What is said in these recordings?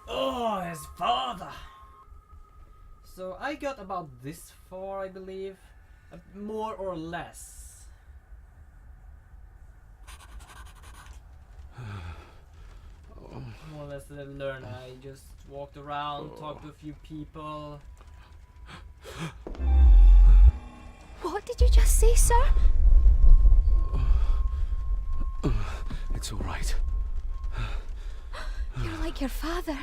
Oh, his father! So I got about this far, I believe. More or less. More or less that I learned. I just walked around, talked to a few people. What did you just say, sir? It's all right. You're like your father.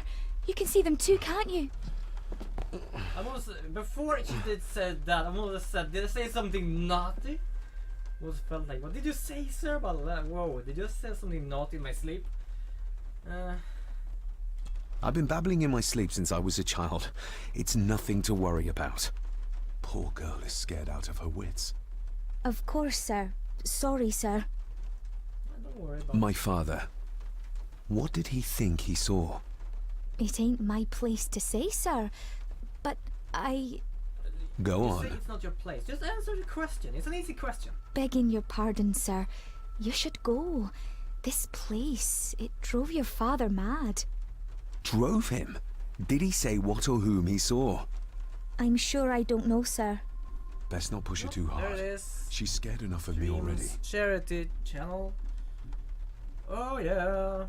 You can see them too, can't you? I'm almost, before she did said that, I'm almost said, did I say something naughty? Almost felt like, what did you say, sir? About that? Whoa, did you say something naughty in my sleep? I've been babbling in my sleep since I was a child. It's nothing to worry about. Poor girl is scared out of her wits. Of course, sir. Sorry, sir. Don't worry about My father. What did he think he saw? It ain't my place to say, sir. But Go You say on. it's not your place. Just answer the question. It's an easy question. begging your pardon, sir. You should go. This place, it drove your father mad. Drove him? Did he say what or whom he saw? I'm sure I don't know, sir. Best not push her too There hard. it is. She's scared enough of me already. Dreams Charity channel. Oh yeah.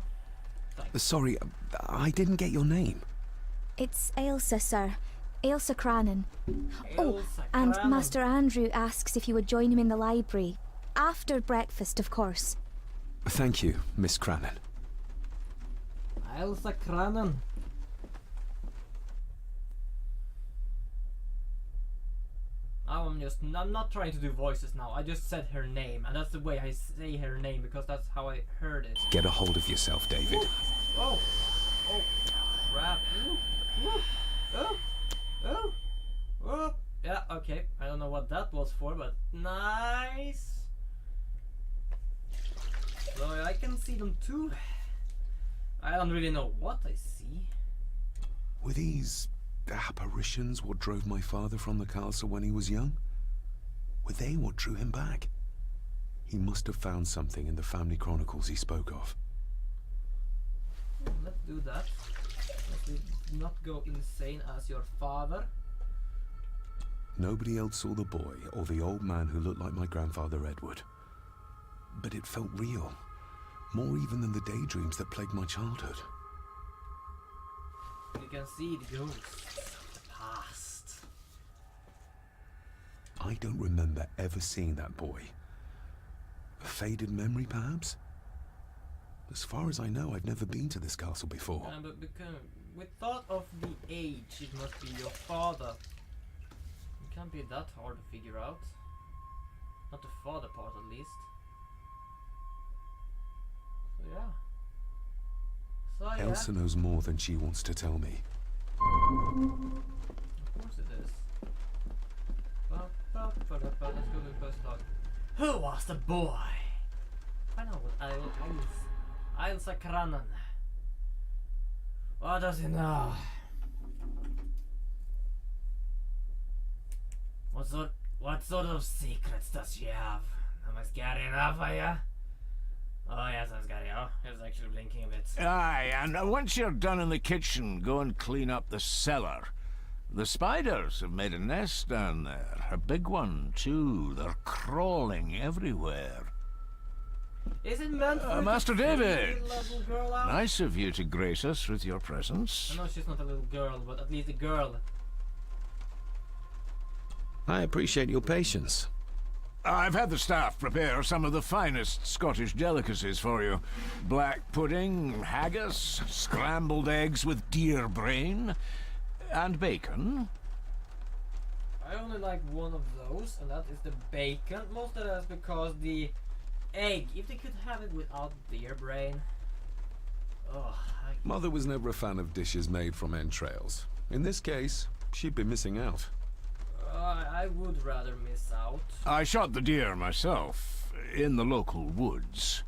Sorry, I didn't get your name. It's Ailsa, sir. Ailsa Crannan. Oh, Elsa and Crannan. Master Andrew asks if you would join him in the library. After breakfast, of course. Thank you, Miss Crannan. Elsa Crannan. Now I'm not trying to do voices now. I just said her name, and that's the way I say her name because that's how I heard it. Get a hold of yourself, David. Oh, oh, crap! Ooh, ooh, oh, oh, oh. Yeah, okay. I don't know what that was for, but nice. So I can see them too. I don't really know what I see. Were these apparitions what drove my father from the castle when he was young? Were they what drew him back? He must have found something in the family chronicles he spoke of. Let's do that. Let's not go insane as your father. Nobody else saw the boy or the old man who looked like my grandfather Edward. But it felt real. More even than the daydreams that plagued my childhood. You can see the ghosts of the past. I don't remember ever seeing that boy. A faded memory, perhaps? As far as I know, I've never been to this castle before. But because with thought of the age, it must be your father. It can't be that hard to figure out. Not the father part, at least. So yeah. So yeah. Elsa knows more than she wants to tell me. Of course it is. Let's go to the quest log. Who was the boy? Find out what Ailsa Crannan. What does he know? What sort of secrets does she have? Am I scary enough, are ya? Oh yes, I'm scary. Oh, he was actually blinking a bit. Aye, and once you're done in the kitchen, go and clean up the cellar. The spiders have made a nest down there. A big one, too. They're crawling everywhere. Is it meant for Master to freak David. the little girl out? Nice of you to grace us with your presence. I know she's not a little girl, but at least a girl. I appreciate your patience. I've had the staff prepare some of the finest Scottish delicacies for you. Black pudding, haggis, scrambled eggs with deer brain, and bacon. I only like one of those, and that is the bacon. Most of that's because the egg, if they could have it without deer brain. Oh, Mother was never a fan of dishes made from entrails. In this case, she'd be missing out. I would rather miss out. I shot the deer myself, in the local woods.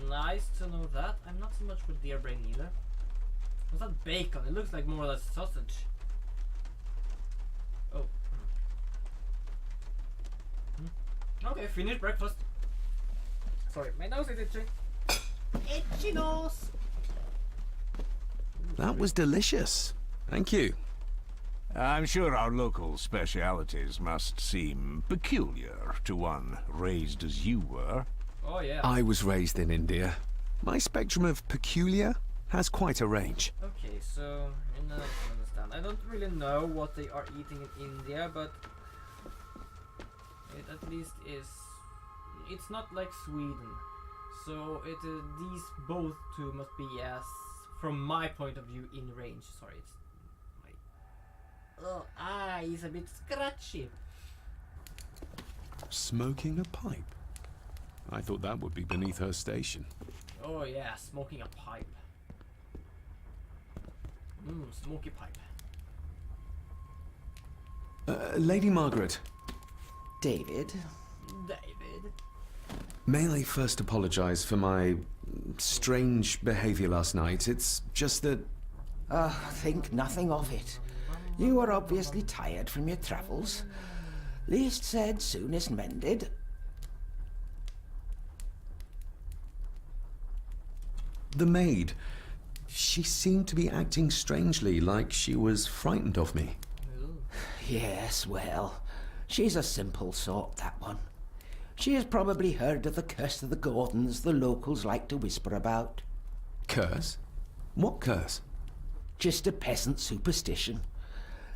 Nice to know that. I'm not so much for deer brain either. What's that bacon? It looks like more or less sausage. Oh. Okay, finished breakfast. Sorry, my nose is itchy. Itchy nose! That was delicious. Thank you. I'm sure our local specialities must seem peculiar to one raised as you were. Oh yeah. I was raised in India. My spectrum of peculiar has quite a range. Okay, so I can understand. I don't really know what they are eating in India, but it at least is. It's not like Sweden, so it these both two must be, as from my point of view, in range. Sorry, it's my eye is a bit scratchy. Smoking a pipe? I thought that would be beneath her station. Oh yeah, smoking a pipe. Smoky pipe. Lady Margaret, David? David. may I first apologize for my strange behavior last night? It's just that... Think nothing of it. You were obviously tired from your travels. Least said, soonest mended. The maid, she seemed to be acting strangely, like she was frightened of me. Yes, well, she's a simple sort, that one. She has probably heard of the curse of the Gordons the locals like to whisper about. Curse? What curse? Just a peasant superstition.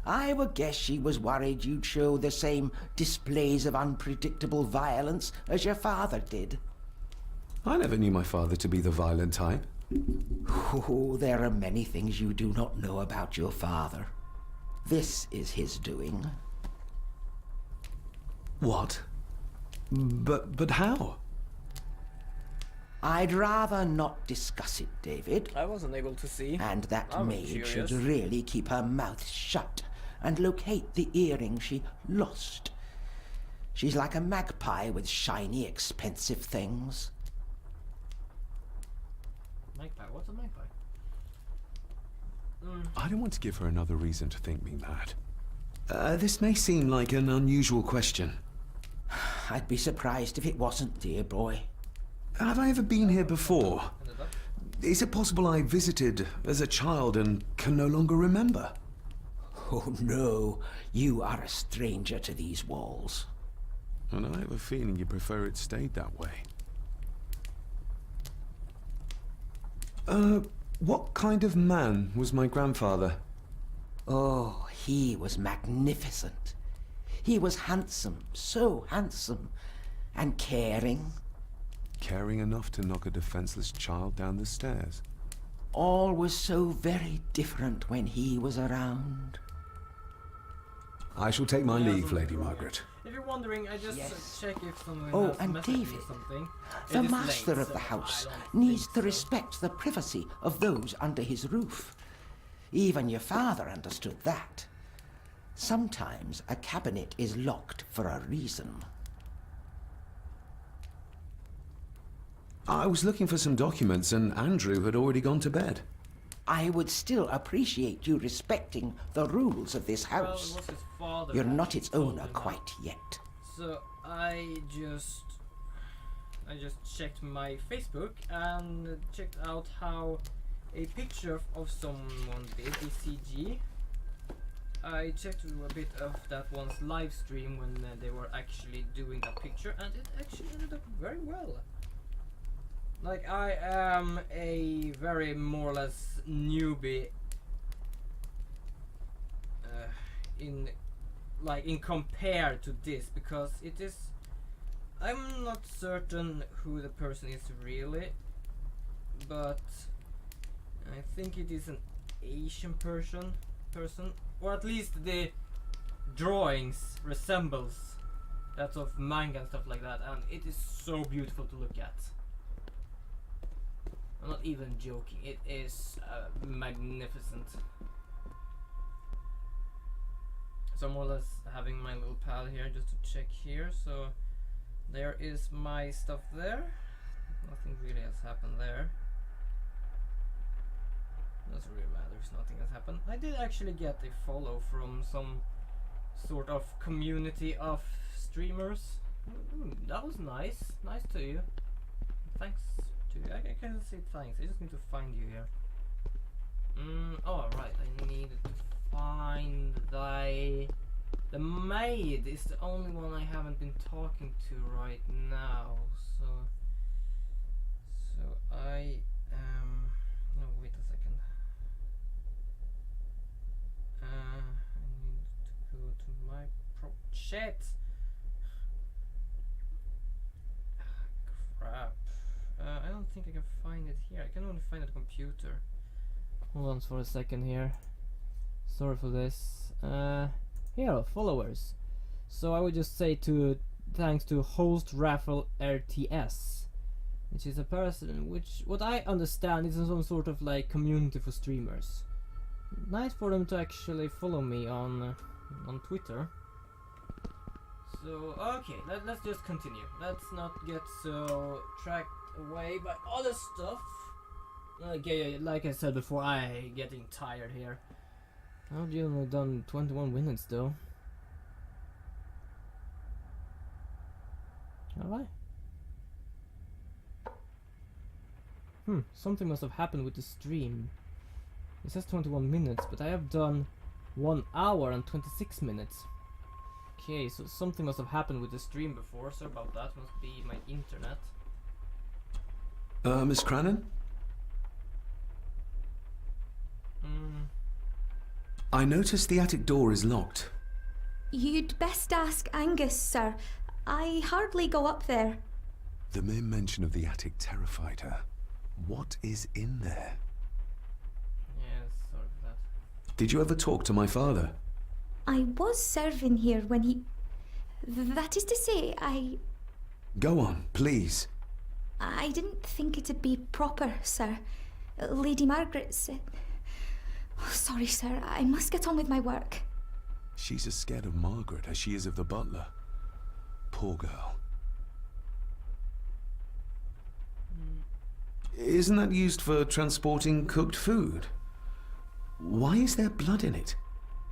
I would guess she was worried you'd show the same displays of unpredictable violence as your father did. I never knew my father to be the violent type. Oh, there are many things you do not know about your father. This is his doing. What? But how? I'd rather not discuss it, David. I wasn't able to see. And that I'm maid curious. should really keep her mouth shut and locate the earring she lost. She's like a magpie with shiny, expensive things. Magpie? What's a magpie? I don't want to give her another reason to think me mad. This may seem like an unusual question. I'd be surprised if it wasn't, dear boy. Have I ever been here before? Ended up? Is it possible I visited as a child and can no longer remember? Oh no, you are a stranger to these walls. And I have a feeling you prefer it stayed that way. What kind of man was my grandfather? Oh, he was magnificent. He was handsome, so handsome, and caring. Caring enough to knock a defenseless child down the stairs. All was so very different when he was around. I shall take my Yeah, leave, something Lady wrong. Margaret. If you're wondering, I just Yes. check if someone Oh, has and messaged me David, something. The It is master late, of the so house I don't needs think to so. respect the privacy of those under his roof. Even your father understood that. Sometimes a cabinet is locked for a reason. I was looking for some documents and Andrew had already gone to bed. I would still appreciate you respecting the rules of this Well, it house. was his father You're that not its told owner him that. quite yet. So I just checked my Facebook and checked out how a picture of someone did, ECG. I checked a bit of that one's live stream when they were actually doing that picture, and it actually ended up very well. Like, I am a very more or less newbie in compared to this, because it is, I'm not certain who the person is really, but I think it is an Asian person, or at least the drawings resembles that of manga and stuff like that, and it is so beautiful to look at. I'm not even joking, it is magnificent. So I'm more or less having my little pad here just to check here. So there is my stuff there. Nothing really has happened there. Doesn't really matter if nothing has happened. I did actually get a follow from some sort of community of streamers. That was nice. Nice to you. Thanks to you. I can't say thanks. I just need to find you here. find the maid is the only one I haven't been talking to right now. So I no, wait a second. I need to go to my chat. Crap. I don't think I can find it here. I can only find it on the computer. Hold on for a second here. Sorry for this. Here, followers. So I would just say thanks to host Raffle RTS, which is a person which, what I understand, is some sort of like community for streamers. Nice for them to actually follow me on Twitter. So okay, let's just continue. Let's not get so tracked away by other stuff. Okay, like I said before, I getting tired here. I've only done 21 minutes though. Have I? Something must have happened with the stream. It says 21 minutes, but I have done 1 hour and 26 minutes. Okay, so something must have happened with the stream before. Sorry about that. Must be my internet. Miss Crannan? I noticed the attic door is locked. You'd best ask Angus, sir. I hardly go up there. The mere mention of the attic terrified her. What is in there? Yes, sorry for that. Did you ever talk to my father? I was serving here when he... That is to say, Go on, please. I didn't think it'd be proper, sir. Lady Margaret said... Oh, sorry, sir. I must get on with my work. She's as scared of Margaret as she is of the butler. Poor girl. Isn't that used for transporting cooked food? Why is there blood in it?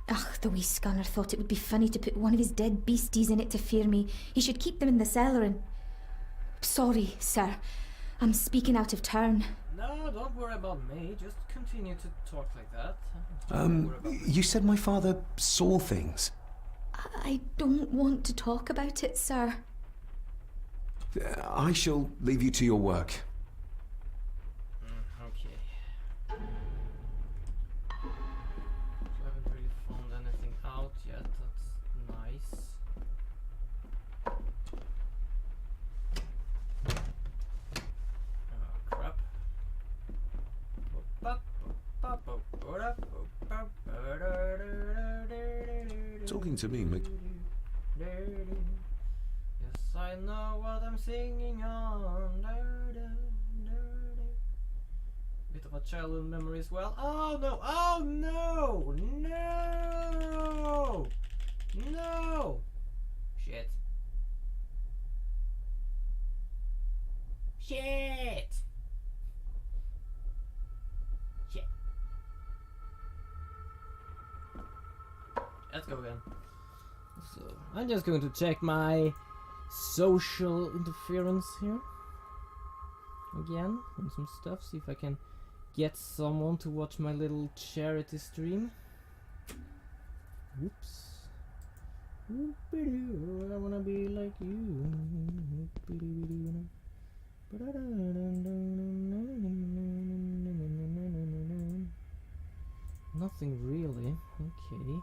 Ugh, the wee scunner thought it would be funny to put one of his dead beasties in it to fear me. He should keep them in the cellar and... Sorry, sir. I'm speaking out of turn. No, don't worry about me. Just continue to talk like that. Don't worry about me. You said my father saw things. I don't want to talk about it, sir. I shall leave you to your work. Okay. I haven't really found anything out yet. That's nice. Oh, crap. Talking to me, Mick. Yes, I know what I'm singing on. Bit of a childhood memory as well. Oh no! Oh no! No! No! Shit. Shit! Shit. Let's go again. So, I'm just going to check my social interference here. Again, on some stuff, see if I can get someone to watch my little charity stream. Whoops. Whoop-a-doo, I wanna be like you. Whoop-a-doo-doo-doo. Nothing really. Okay.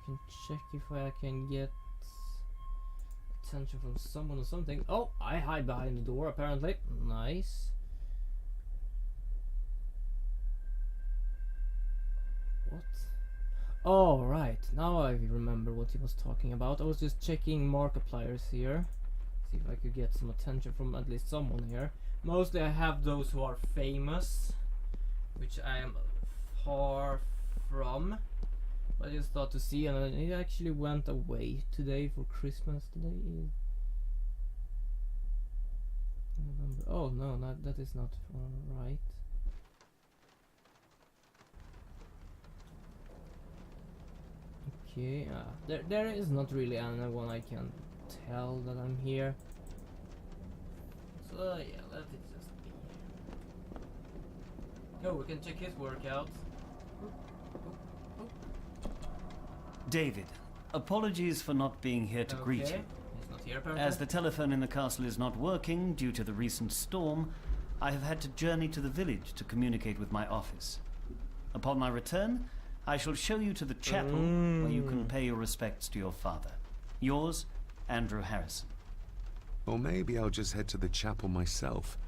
Can check if I can get attention from someone or something. Oh, I hide behind the door apparently. Nice. What? Oh, right. Now I remember what he was talking about. I was just checking Markipliers here. See if I could get some attention from at least someone here. Mostly I have those who are famous, which I am far from. I just thought to see, and it actually went away today for Christmas. Today is November. Oh no, that is not right. Okay, there is not really anyone I can tell that I'm here. So yeah, let it just be. Oh, we can check his workout. David, apologies for not being here to greet you. He's not here apparently. As the telephone in the castle is not working due to the recent storm, I have had to journey to the village to communicate with my office. Upon my return, I shall show you to the chapel where you can pay your respects to your father. Yours, Andrew Harrison. Or maybe I'll just head to the chapel myself,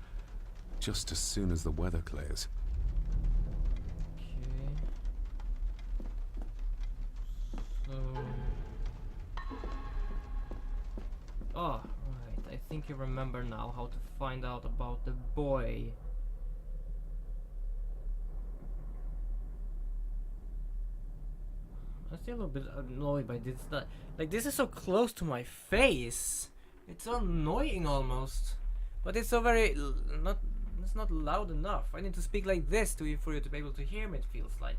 just as soon as the weather clears. Okay. So... Oh, right. I think I remember now how to find out about the boy. I'm still a little bit annoyed by this. Like, this is so close to my face. It's so annoying almost. But it's so very... It's not loud enough. I need to speak like this to you for you to be able to hear me, it feels like.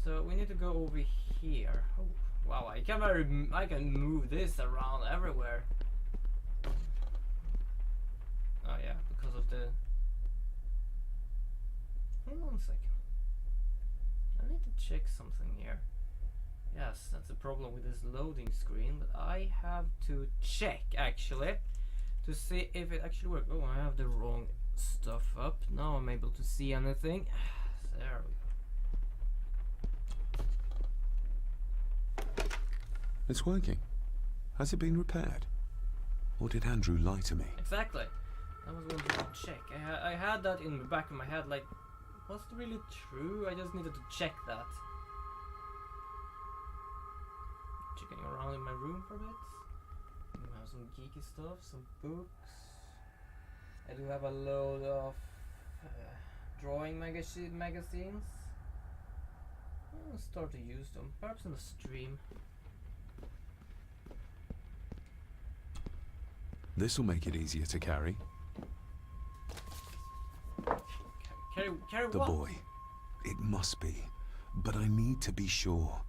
So we need to go over here. Oh, wow, I can move this around everywhere. Oh yeah, because of the... Hold on a second. I need to check something here. Yes, that's a problem with this loading screen, but I have to check actually to see if it actually works. Oh, I have the wrong stuff up. Now I'm able to see anything. There we go. It's working. Has it been repaired? Or did Andrew lie to me? Exactly. I was wanting to check. I had that in the back of my head, like, was it really true? I just needed to check that. Checking around in my room for a bit. I have some geeky stuff, some books. I do have a load of drawing magazines. I'll start to use them, perhaps in the stream. This'll make it easier to carry. Carry The what? boy. It must be. But I need to be sure.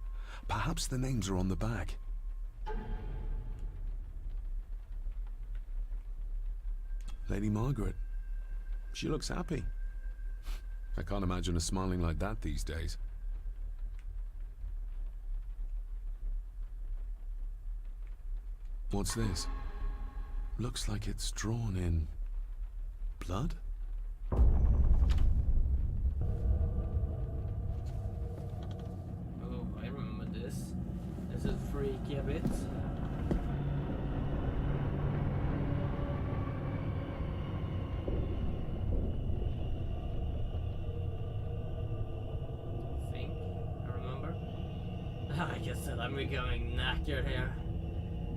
Perhaps the names are on the back. Lady Margaret. She looks happy. I can't imagine her smiling like that these days. What's this? Looks like it's drawn in... blood? Oh, I remember this. This is freaky a bit. I remember. Like I said, I'm becoming knackered here.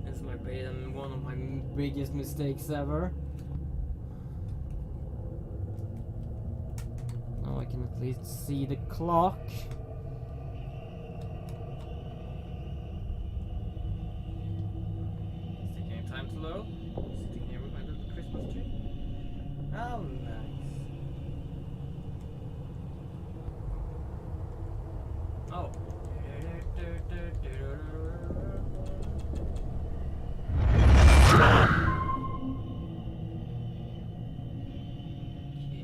This might be one of my biggest mistakes ever. Now I can at least see the clock. It's taking time to load. Sitting here with my little Christmas tree. Oh, nice. Oh. Okay,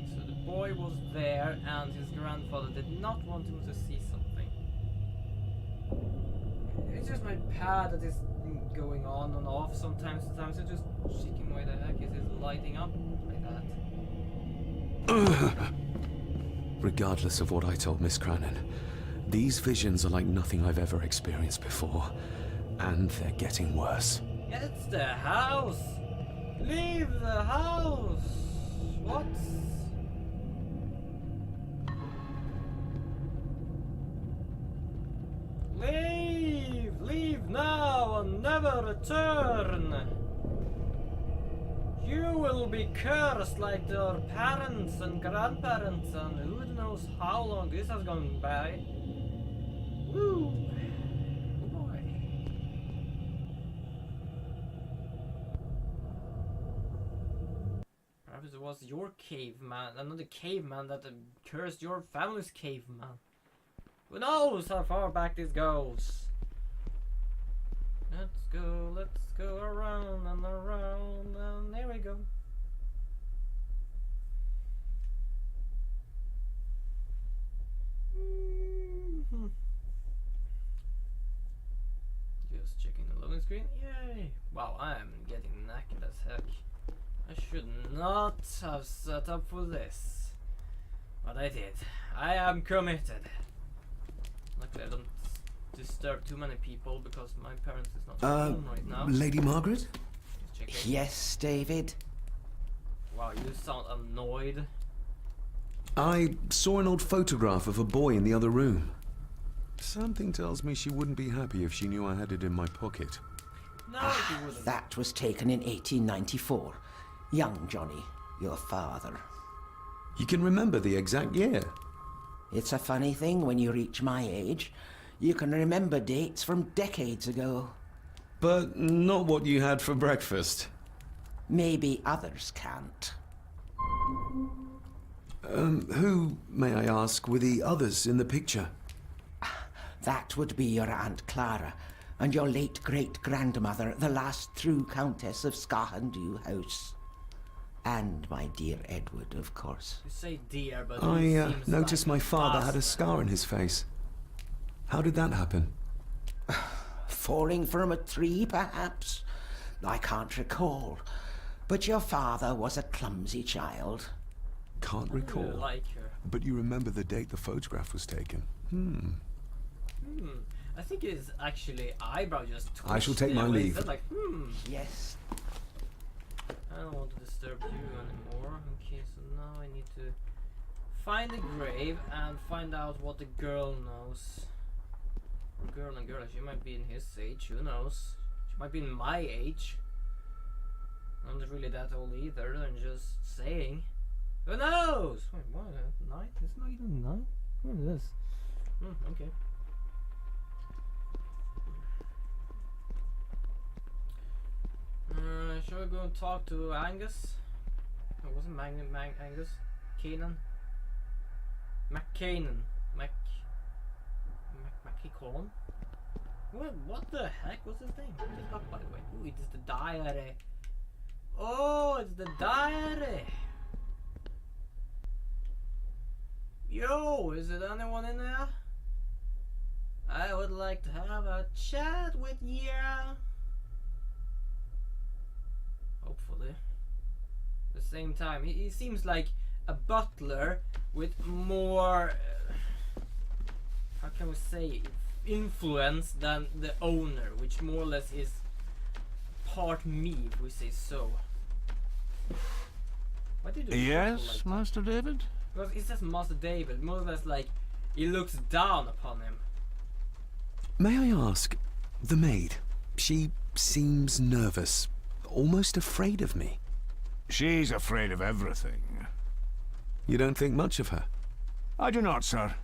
so the boy was there and his grandfather did not want him to see something. It's just my pad that is going on and off sometimes. Sometimes it's just shaking. Why the heck is it lighting up like that? Regardless of what I told Miss Cranon, these visions are like nothing I've ever experienced before. And they're getting worse. It's the house! Leave the house! What? Leave! Leave now and never return! You will be cursed like your parents and grandparents, and who knows how long this has gone by. Woo! Oh boy. Perhaps it was your caveman, another caveman that cursed your family's caveman. Who knows how far back this goes? Let's go around and around, and there we go. screen. Yay! Wow, I am getting knackered as heck. I should not have set up for this. But I did. I am committed. Luckily I don't disturb too many people because my parents is not home right now. Lady Margaret? Just checking. Yes, David? Wow, you sound annoyed. I saw an old photograph of a boy in the other room. Something tells me she wouldn't be happy if she knew I had it in my pocket. No, you wouldn't. That was taken in 1894. Young Johnny, your father. You can remember the exact year. It's a funny thing when you reach my age. You can remember dates from decades ago. But not what you had for breakfast. Maybe others can't. Who, may I ask, were the others in the picture? That would be your Aunt Clara and your late great-grandmother, the last true Countess of Scahandew House. And my dear Edward, of course. You say dear, but I it seems noticed like my father had a bastard. scar on his face. How did that happen? Falling from a tree, perhaps? I can't recall. But your father was a clumsy child. Can't I recall. really like her. But you remember the date the photograph was taken? I think it is actually eyebrow just I shall twitched take in my a way. leave. It's like, Yes. I don't want to disturb you anymore. Okay, so now I need to find the grave and find out what the girl knows. Girl and girl, she might be in his age, who knows? She might be in my age. I'm not really that old either, I'm just saying. Who knows? Wait, what? Night? It's not even night? What is this? Okay. Shall we go and talk to Angus? Oh, wasn't Angus? Kanan? McCanan. McCanan? What the heck was his name? Look it up, by the way. Ooh, it is the diary. Oh, it's the diary. Yo, is it anyone in there? I would like to have a chat with you. Hopefully. At the same time, he seems like a butler with more, how can we say, influence than the owner, which more or less is part me, if we say so. Why did you Yes, Master David? Because it says Master David, more or less like he looks down upon him. May I ask, the maid, she seems nervous, almost afraid of me. She's afraid of everything. You don't think much of her? I do not, sir.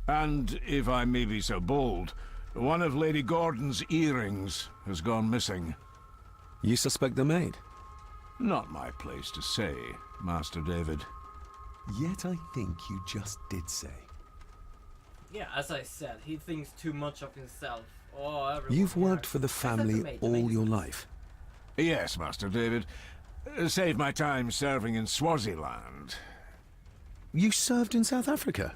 And, if I may be so bold, one of Lady Gordon's earrings has gone missing. You suspect the maid? Not my place to say, Master David. Yet I think you just did say. Yeah, as I said, he thinks too much of himself. Oh, everyone You've here. worked for the Except the family maid, the all maid is your nice. life. Yes, Master David. Saved my time serving in Swaziland. You served in South Africa?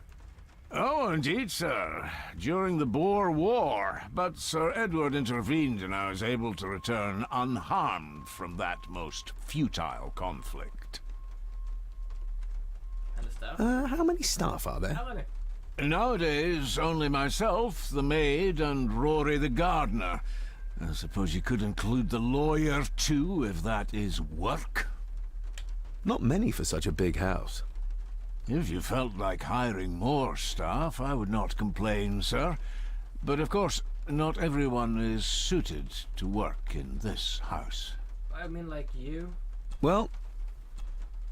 Oh, indeed, sir. During the Boer War. But Sir Edward intervened and I was able to return unharmed from that most futile conflict. And the staff? How many staff are there? How many? Nowadays, only myself, the maid, and Rory the gardener. I suppose you could include the lawyer, too, if that is work. Not many for such a big house. If you felt like hiring more staff, I would not complain, sir. But of course, not everyone is suited to work in this house. I mean, like you. Well,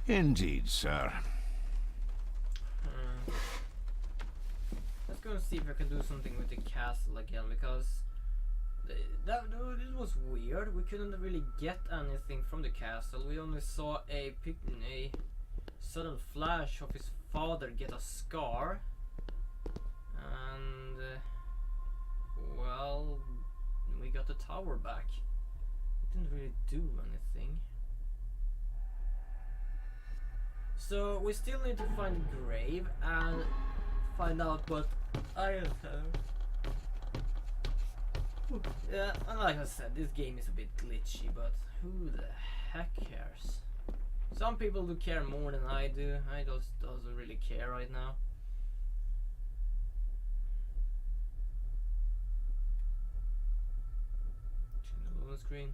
Indeed, sir. Let's go and see if I can do something with the castle again, because this was weird. We couldn't really get anything from the castle. We only saw a sudden flash of his father get a scar, and well, we got the tower back. It didn't really do anything. So we still need to find the grave and find out what I have. Yeah, and like I said, this game is a bit glitchy, but who the heck cares? Some people do care more than I do. I just doesn't really care right now. Change the loading screen.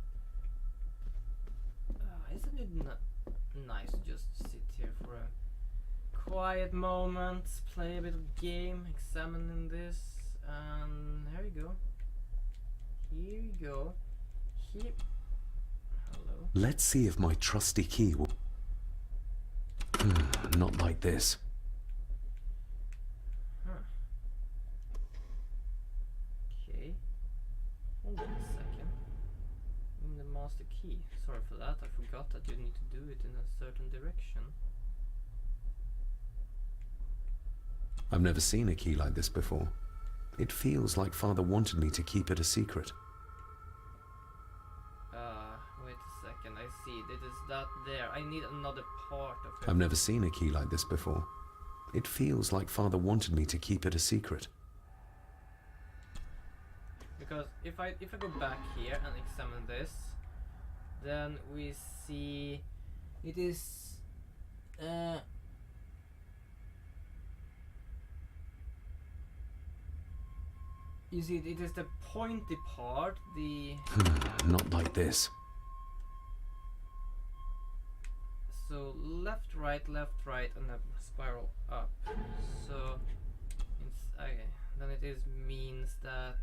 Isn't it nice to just sit here for a quiet moment, play a bit of game, examining this, and there you go. Here you go. Here. Hello. Let's see if my trusty key will... not like this. Huh. Okay. Hold on a second. In the master key. Sorry for that. I forgot that you need to do it in a certain direction. I've never seen a key like this before. It feels like Father wanted me to keep it a secret. Wait a second. I see. It is that there. I need another part of it. I've never seen a key like this before. It feels like Father wanted me to keep it a secret. Because if I go back here and examine this, then we see it is you see it is the pointy part, the Not like this. so left right and then spiral up. So it's okay, then it is means that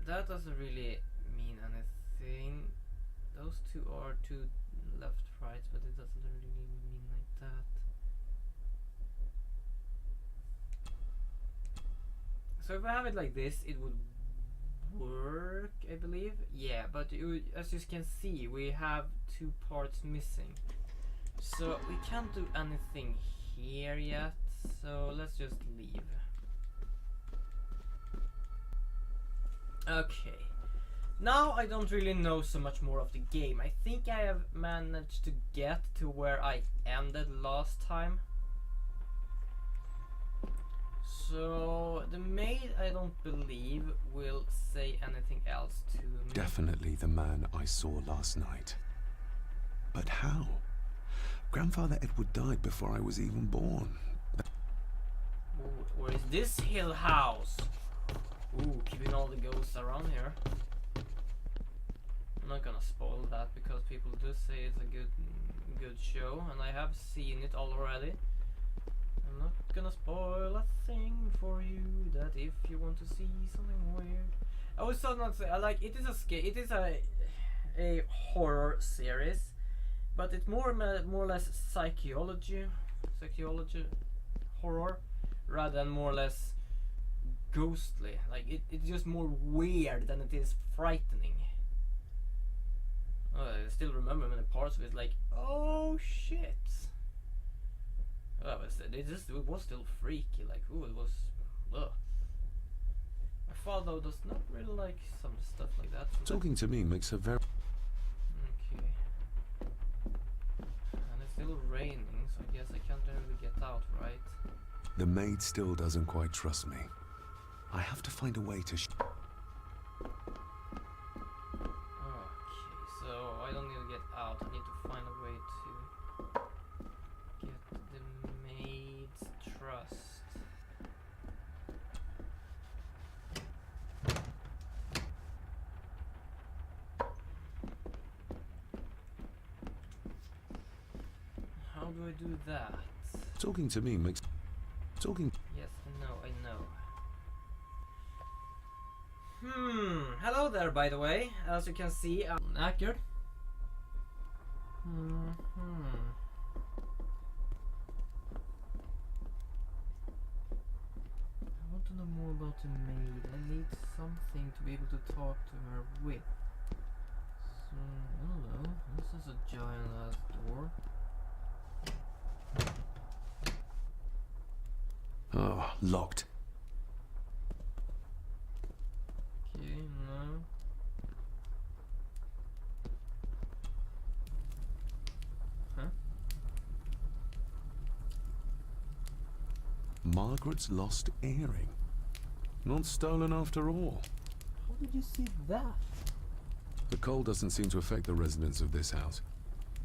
that doesn't really mean anything. Those two are two left rights, but it doesn't really mean like that. So if I have it like this, it would work, I believe. Yeah, but as you can see, we have two parts missing. So we can't do anything here yet. So let's just leave. Okay. Now I don't really know so much more of the game. I think I have managed to get to where I ended last time. So the maid, I don't believe, will say anything else to me. Definitely the man I saw last night. But how? Grandfather Edward died before I was even born. Ooh, where is this hill house? Ooh, keeping all the ghosts around here. I'm not gonna spoil that because people do say it's a good show, and I have seen it already. I'm not gonna spoil a thing for you. That if you want to see something weird, I would still not say. I like it is a horror series, but it's more or less psychology horror rather than more or less ghostly. Like it's just more weird than it is frightening. I still remember many parts of it, like, oh shit. It was still freaky, like, ooh, it was, ugh. My father does not really like some stuff like that. So Talking to me makes her very... okay. And it's still raining, so I guess I can't really get out, right? The maid still doesn't quite trust me. I have to find a way to... Okay, so I don't need to get out. I need to find a way to get the maid's trust. How do I do that? Talking to me makes... Talking... Yes, I know. Hello there, by the way. As you can see, I'm accurate. I want to know more about the maid. I need something to be able to talk to her with. So, I don't know. This is a giant ass door. Oh, locked. Okay, no. Huh? Margaret's lost earring. Not stolen after all. How did you see that? The cold doesn't seem to affect the residents of this house.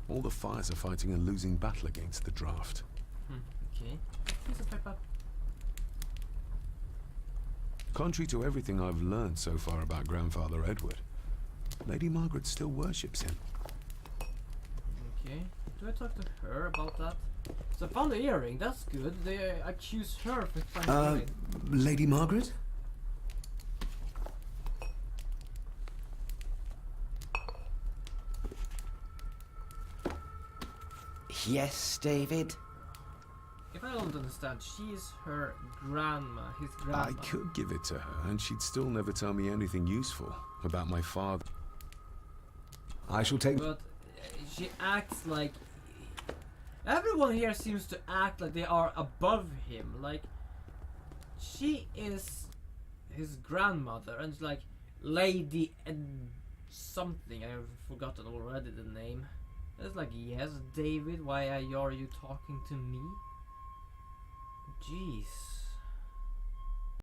All the fires are fighting a losing battle against the draft. Okay. Piece of paper. Contrary to everything I've learned so far about Grandfather Edward, Lady Margaret still worships him. Okay. Do I talk to her about that? So I found the earring. That's good. They accuse her for finding the earring. Lady Margaret? Yes, David? If I don't understand, she is her grandma, his grandma. I could give it to her, and she'd still never tell me anything useful about my father. I shall take... But she acts like... Everyone here seems to act like they are above him. Like, she is his grandmother, and it's like Lady something. I've forgotten already the name. It's like, yes, David, why are you talking to me? Jeez.